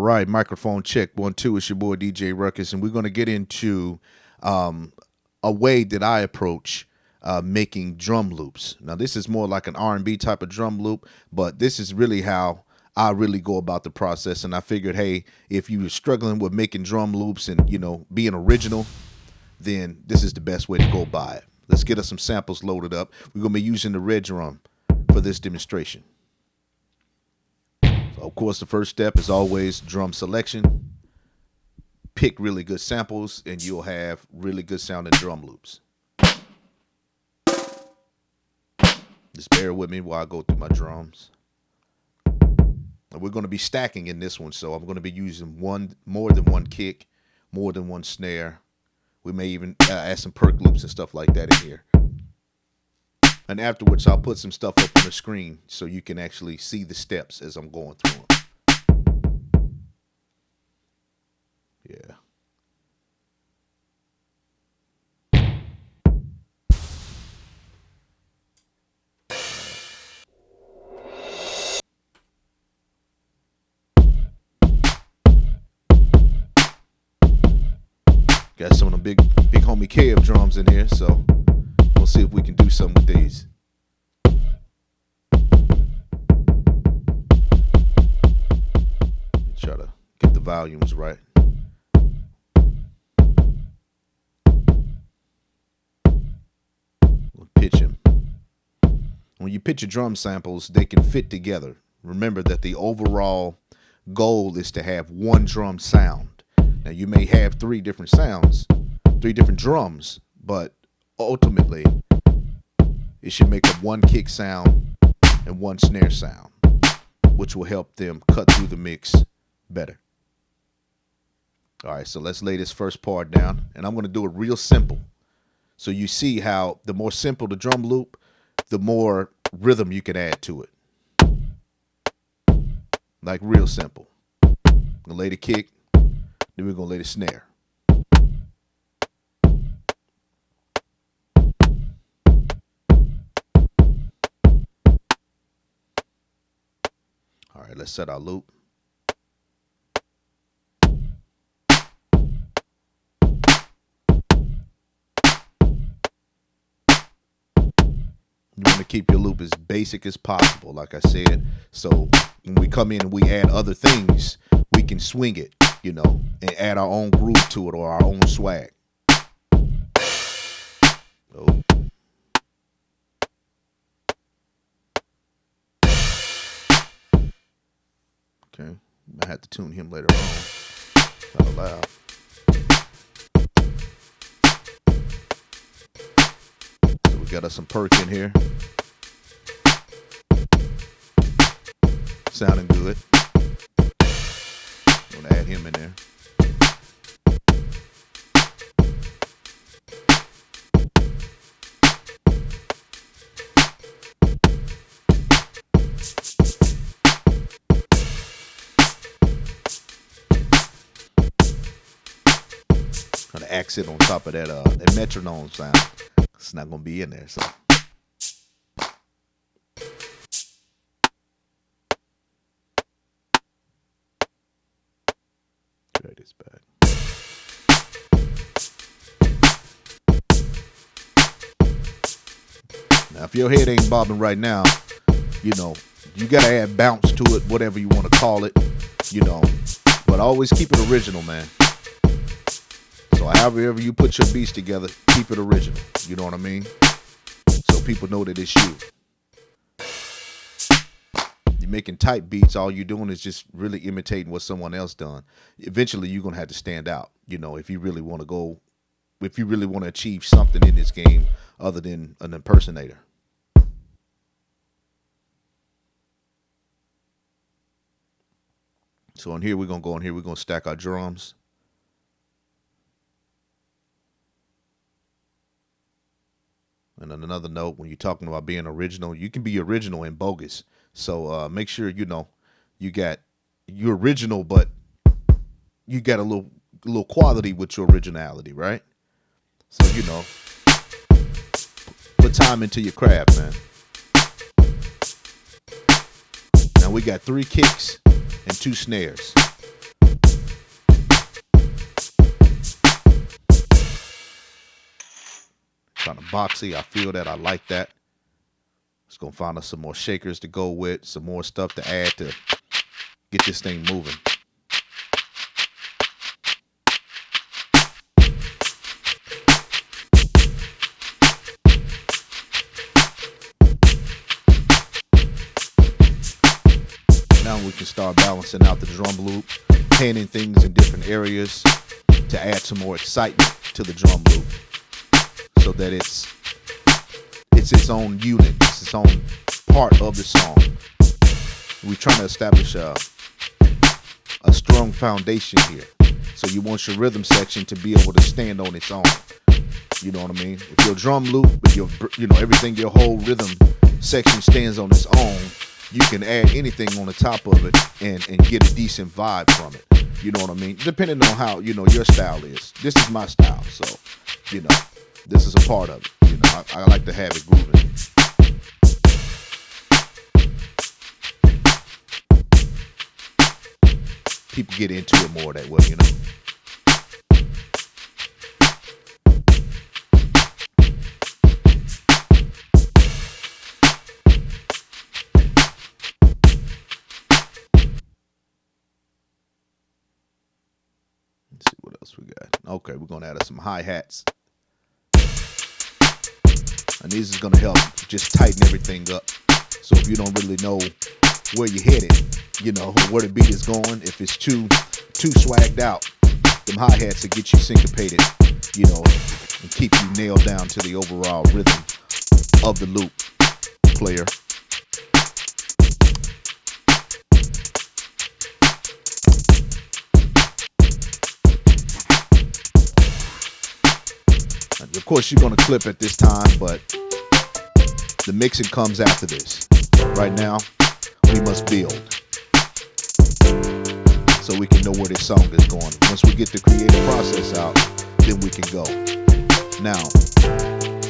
right, microphone check 1 2. It's your boy DJ Ruckus, and we're going to get into a way that I approach making drum loops. Now, this is more like an R&B type of drum loop, but this is really how I really go about the process. And I figured, hey, if you were struggling with making drum loops and being original, then this is the best way to go by it. Let's get us some samples loaded up. We're going to be using the red drum for this demonstration. So, of course, the first step is always drum selection. Pick really good samples, and you'll have really good sounding drum loops. Just bear with me while I go through my drums. And we're going to be stacking in this one, so I'm going to be using more than one kick, more than one snare. We may even add some perk loops and stuff like that in here. And afterwards, I'll put some stuff up on the screen so you can actually see the steps as I'm going through them. Yeah. Got some of them big homie Kev drums in here, so we'll see if we can do something with these. Try to get the volumes right. We'll pitch them. When you pitch your drum samples, they can fit together. Remember that the overall goal is to have one drum sound. Now, you may have 3 different sounds, 3 different drums, but ultimately, it should make a 1 kick sound and 1 snare sound, which will help them cut through the mix better. All right, so let's lay this first part down, and I'm going to do it real simple. So you see how the more simple the drum loop, the more rhythm you can add to it. Like real simple. I'm going to lay the kick. Then we're going to lay the snare. All right, let's set our loop. You want to keep your loop as basic as possible, like I said. So when we come in and we add other things, we can swing it, and add our own groove to it or our own swag. Oh. Okay, I have to tune him later on. Kind of loud. So we got us some perk in here. Sounding good. I'm gonna add him in there. Kind of accent on top of that metronome sound. It's not gonna be in there, so. Right, it's back. Now, if your head ain't bobbing right now, you gotta add bounce to it, whatever you want to call it, But always keep it original, man. So however you put your beats together, keep it original. You know what I mean? So people know that it's you. Making type beats, all you're doing is just really imitating what someone else done. Eventually you're gonna have to stand out, if you really want to achieve something in this game other than an impersonator. So in here, we're gonna stack our drums. And on another note, when you're talking about being original, you can be original and bogus. So make sure you're original, but you got a little quality with your originality, right? So put time into your craft, man. Now we got 3 kicks and 2 snares. boxy. I feel that. I like that. Just gonna find us some more shakers to go with, some more stuff to add to get this thing moving. Now we can start balancing out the drum loop, panning things in different areas to add some more excitement to the drum loop, so that it's its own unit, it's its own part of the song. We're trying to establish a strong foundation here. So you want your rhythm section to be able to stand on its own. You know what I mean? If your drum loop, everything, your whole rhythm section stands on its own, you can add anything on the top of it and get a decent vibe from it. You know what I mean? Depending on how, your style is. This is my style, so, this is a part of it. I like to have it grooving. People get into it more that way, Let's see what else we got. Okay, we're going to add some hi-hats. And these is going to help just tighten everything up. So if you don't really know where you're headed, where the beat is going, if it's too swagged out, them hi-hats will get you syncopated, and keep you nailed down to the overall rhythm of the loop, player. Of course, you're going to clip at this time, but the mixing comes after this. Right now, we must build so we can know where this song is going. Once we get the creative process out, then we can go. Now,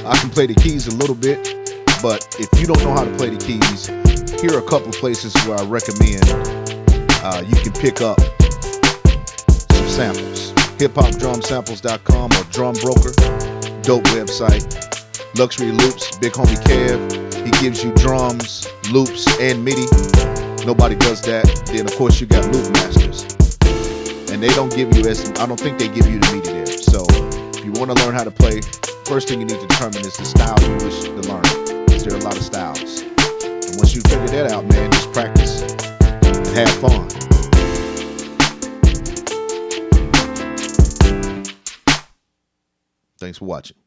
I can play the keys a little bit, but if you don't know how to play the keys, here are a couple places where I recommend you can pick up some samples. HipHopDrumSamples.com or Drum Broker. Dope website. Luxury Loops, Big Homie Kev. He gives you drums, loops, and MIDI. Nobody does that. Then of course you got Loop Masters, and they don't give you I don't think they give you the MIDI there. So if you want to learn how to play, first thing you need to determine is the style you wish to learn, because there are a lot of styles. And once you figure that out, man, just practice and have fun. Thanks for watching.